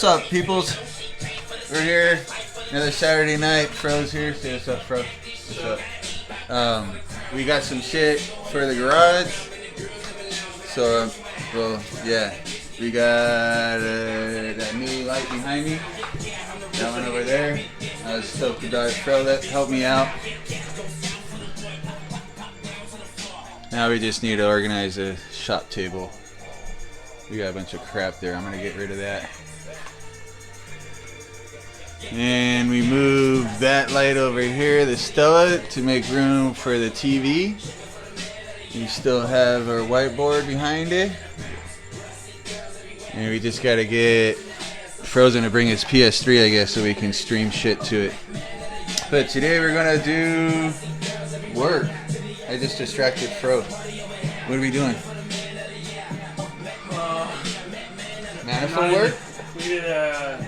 What's up, peoples? We're here. Another Saturday night. Fro's here. Say what's up, Fro. What's up? We got some shit for the garage. So, well, yeah. We got that new light behind me. That one over there. I was stoked about Fro that helped me out. Now we just need to organize a shop table. We got a bunch of crap there. I'm going to get rid of that. And we moved that light over here, the Stella, to make room for the TV. We still have our whiteboard behind it. And we just got to get Frozen to bring his PS3, I guess, so we can stream shit to it. But today we're going to do work. I just distracted Fro. What are we doing? Manifold work? We did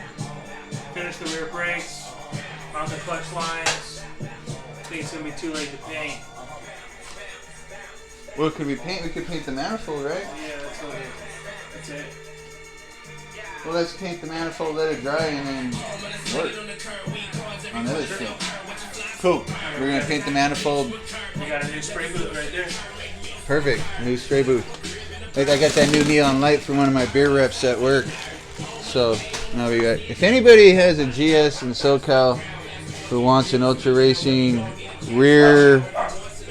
finish the rear brakes, mount the clutch lines. I think it's going to be too late to paint. What could we paint? We could paint the manifold, right? Yeah, that's it. Well, let's paint the manifold, let it dry, and then work on the other shit. Cool. We're going to paint the manifold. We got a new spray booth right there. Perfect. New spray booth. Like I got that new neon light from one of my beer reps at work. So now we got. If anybody has a GS in SoCal who wants an ultra racing rear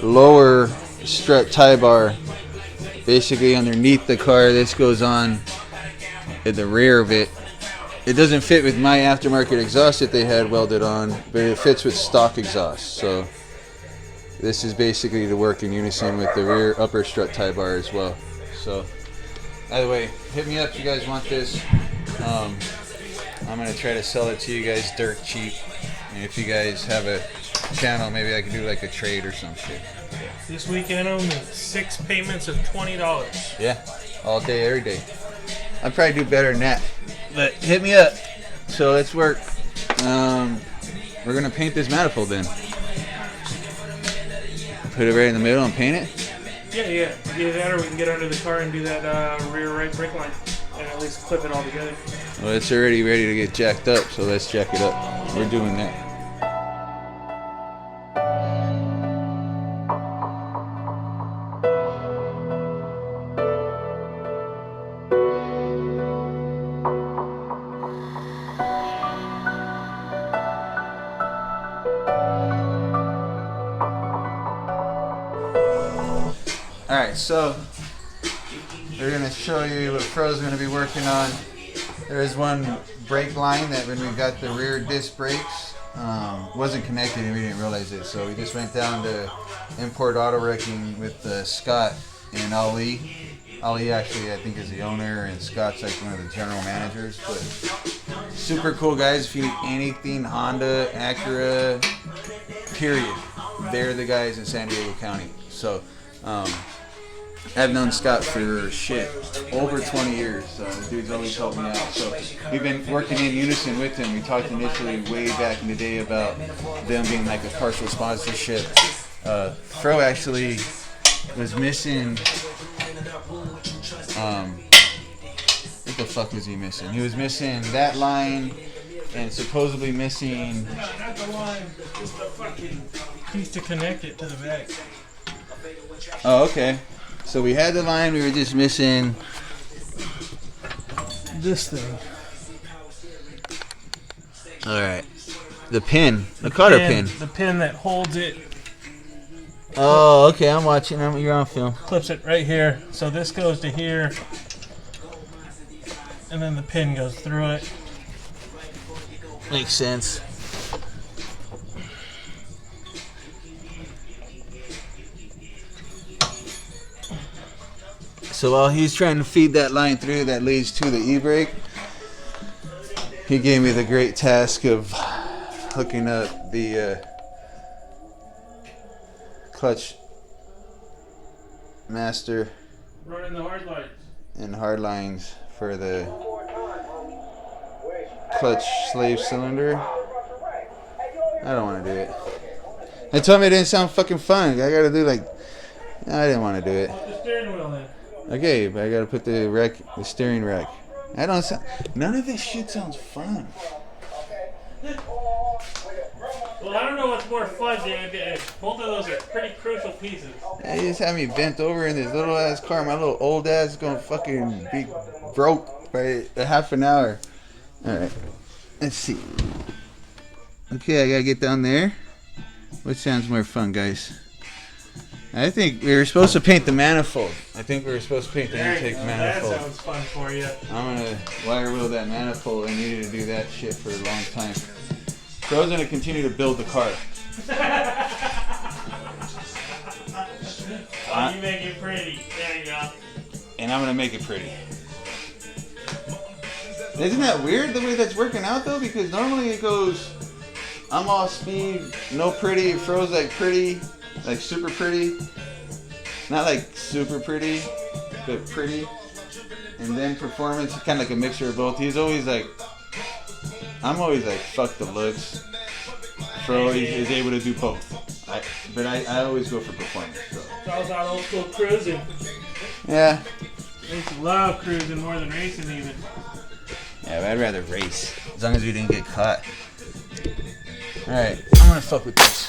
lower strut tie bar, basically underneath the car, this goes on at the rear of it. It doesn't fit with my aftermarket exhaust that they had welded on, but it fits with stock exhaust. So this is basically to work in unison with the rear upper strut tie bar as well. So, by the way, hit me up if you guys want this. I'm going to try to sell it to you guys dirt cheap. And if you guys have a channel, maybe I can do like a trade or some shit. This weekend only 6 payments of $20. Yeah, all day, every day. I'd probably do better than that. But hit me up. So let's work. We're going to paint this manifold then. Put it right in the middle and paint it? Yeah. Either that or we can get under the car and do that rear right brake line and at least clip it all together. Well, it's already ready to get jacked up, so let's jack it up. We're doing that. Alright, so we're going to show you what Fro's going to be working on. There is one brake line that when we got the rear disc brakes wasn't connected and we didn't realize it. So we just went down to Import Auto Wrecking with Scott and Ali. Ali actually I think is the owner and Scott's like one of the general managers. But super cool guys. If you need anything Honda, Acura, period, they're the guys in San Diego County. So I've known Scott for shit over 20 years, so the dude's always helped me out. So we've been working in unison with him. We talked initially way back in the day about them being like a partial sponsorship. Fro actually was missing. What the fuck was he missing? He was missing that line and supposedly missing. Not the line, just the fucking piece to connect it to the back. Oh, okay. So we had the line, we were just missing this thing. Alright. The pin. The cutter pin. The pin that holds it. Oh, okay, I'm watching. You're on film. Clips it right here. So this goes to here. And then the pin goes through it. Makes sense. So while he's trying to feed that line through that leads to the e-brake, he gave me the great task of hooking up the clutch master Running the hard lines. and hard lines for the clutch slave cylinder. I don't want to do it. They told me it didn't sound fucking fun. I gotta do like, I didn't want to do it. Put the steering wheel in. Okay, but I gotta put the steering rack. I don't sound. None of this shit sounds fun. Well, I don't know what's more fun, dude. Both of those are pretty crucial pieces. They just have me bent over in this little ass car. My little old ass is gonna fucking be broke by a half an hour. Alright. Let's see. Okay, I gotta get down there. What sounds more fun, guys? I think we were supposed to paint the manifold. I think we were supposed to paint the intake manifold. That sounds fun for you. I'm gonna wire wheel that manifold. I needed to do that shit for a long time. Bro's gonna continue to build the car. Oh, you make it pretty. There you go. And I'm gonna make it pretty. Isn't that weird the way that's working out though? Because normally it goes, I'm all speed, no pretty. It froze like pretty, like super pretty. Not like super pretty, but pretty. And then performance, kind of like a mixture of both. He's always like, I'm always like, fuck the looks. Fro is able to do both. But I always go for performance. So. Fro's out old school cruising. Yeah. I used to love cruising more than racing even. Yeah, but I'd rather race. As long as we didn't get caught. Alright, I'm gonna fuck with this.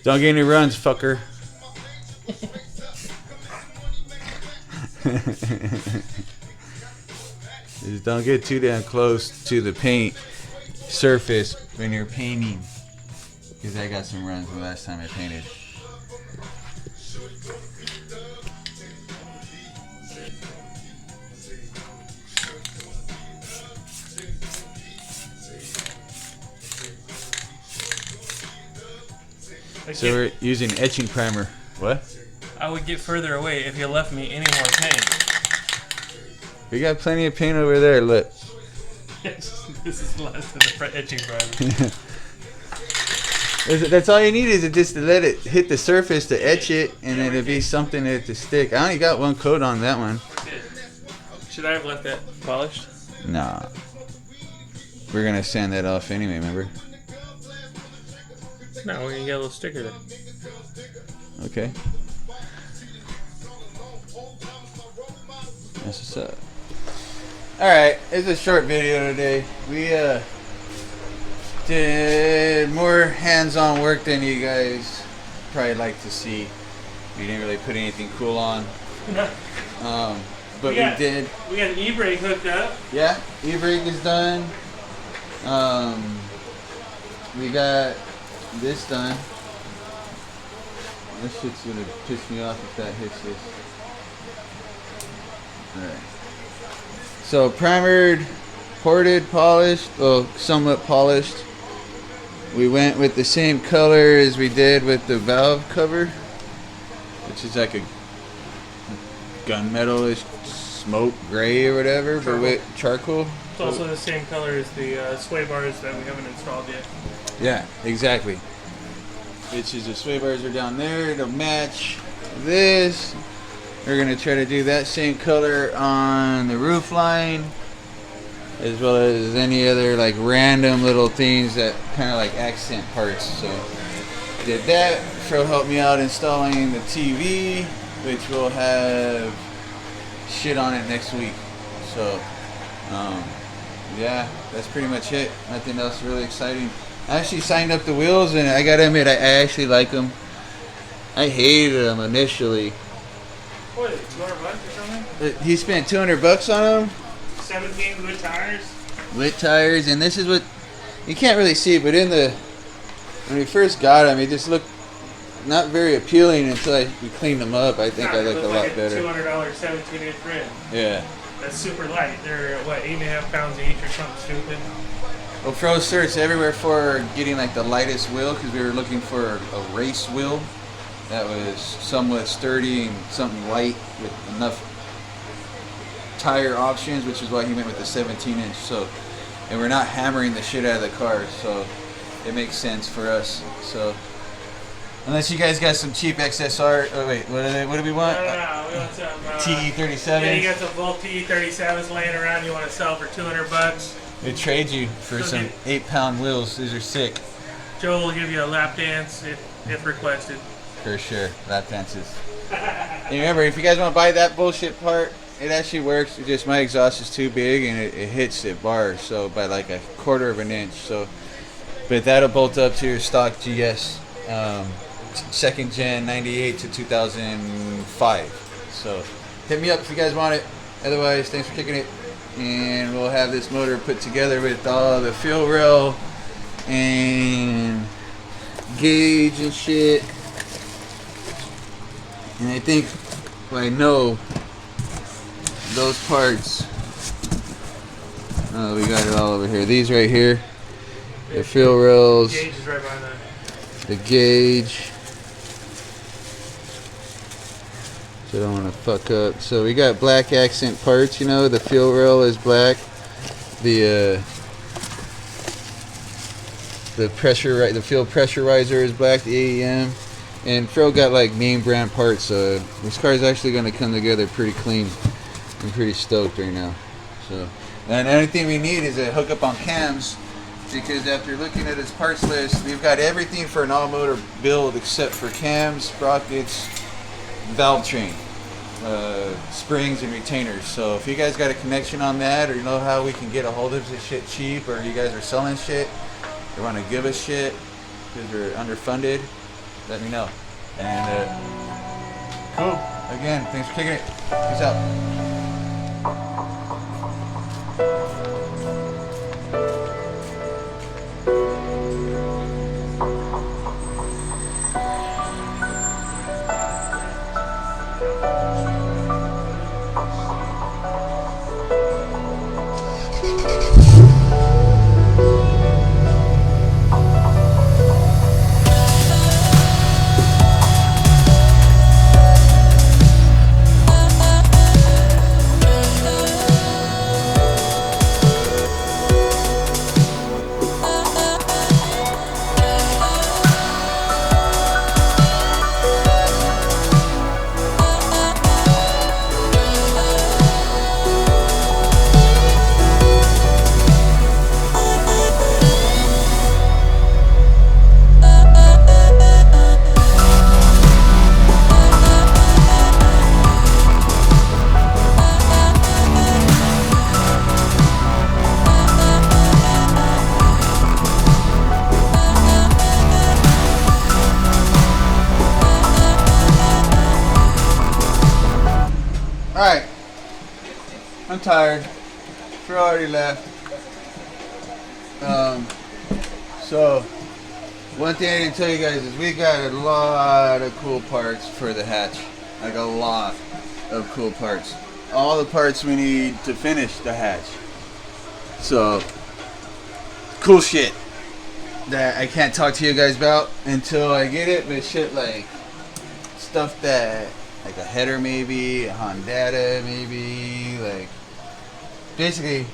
Don't get any runs, fucker. Just don't get too damn close to the paint surface when you're painting. Because I got some runs the last time I painted. So we're using etching primer. What? I would get further away if you left me any more paint. We got plenty of paint over there, look. This is less than the etching primer. That's all you need is just to let it hit the surface to etch it, and then it'll be something that to stick. I only got one coat on that one. Should I have left that polished? Nah. we're gonna sand that off anyway, remember? No, we're gonna get a little sticker there. Okay. That's what's up. Alright, it's a short video today. We did more hands-on work than you guys probably like to see. We didn't really put anything cool on. But we did. We got an e-brake hooked up. Yeah, e-brake is done. We got this done. This shit's gonna piss me off if that hits this. Alright. So primered, ported, polished, well, somewhat polished. We went with the same color as we did with the valve cover, which is like a gunmetal-ish smoke gray or whatever, Charcoal. but with charcoal. It's also the same color as the sway bars that we haven't installed yet. Yeah, exactly. Which is the sway bars are down there. It'll match this. We're gonna try to do that same color on the roof line, as well as any other like random little things that kind of like accent parts. So did that. Fro helped me out installing the TV, which will have shit on it next week. So yeah, that's pretty much it. Nothing else really exciting. I actually signed up the wheels, and I gotta admit, I actually like them. I hated them initially. What, $200 or something? He spent $200 on them. 17 lit tires. Lit tires, and this is what you can't really see, but when we first got them, it just looked not very appealing until we cleaned them up. I think I looked a lot like better. $200 17-inch rim. Yeah. That's super light. They're what, 8.5 pounds each or something stupid. Well, Fro searched everywhere for getting like the lightest wheel because we were looking for a race wheel that was somewhat sturdy and something light with enough tire options, which is why he went with the 17-inch. So, and we're not hammering the shit out of the car, so it makes sense for us. So, unless you guys got some cheap XSR. Oh wait, what do we want? No, we want some TE37. Yeah, you got some Volt TE37s laying around. You want to sell for $200? We trade you for some 8-pound wheels. These are sick. Joe will give you a lap dance if requested. For sure, lap dances. And remember, if you guys want to buy that bullshit part, it actually works. It's just my exhaust is too big and it hits the bar, so by like a 1/4 of an inch. So, but that'll bolt up to your stock GS, second gen 98 to 2005. So hit me up if you guys want it. Otherwise, thanks for kicking it. And we'll have this motor put together with all the fuel rail and gauge and shit. And I think, well, I know those parts. Oh, we got it all over here. These right here, the fuel rails, Gauge is right behind that. the gauge. So I don't want to fuck up. So we got black accent parts. You know, the fuel rail is black. The pressure, the fuel pressurizer is black. The AEM. And Fro got like name brand parts, so this car is actually going to come together pretty clean. I'm pretty stoked right now. So, and the only thing we need is a hookup on cams, because after looking at his parts list, we've got everything for an all-motor build except for cams, sprockets, valve train, springs, and retainers. So if you guys got a connection on that, or you know how we can get a hold of this shit cheap, or you guys are selling shit, or want to give us shit because we're underfunded, let me know. And cool. Again, thanks for kicking it. Peace out. Alright. I'm tired. Fro already left. So one thing I didn't tell you guys is we got a lot of cool parts for the hatch. Like a lot of cool parts. All the parts we need to finish the hatch. So cool shit that I can't talk to you guys about until I get it, but shit like stuff that like a header maybe, a Honda maybe, like basically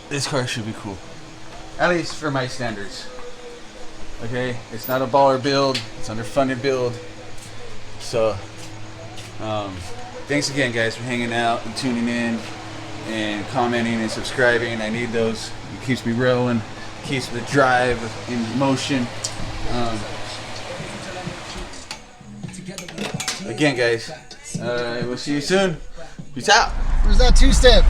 this car should be cool. At least for my standards. Okay? It's not a baller build, it's underfunded build. So thanks again guys for hanging out and tuning in and commenting and subscribing. I need those. It keeps me rolling, keeps the drive in motion. Again guys, we'll see you soon. Peace out. Where's that two-step?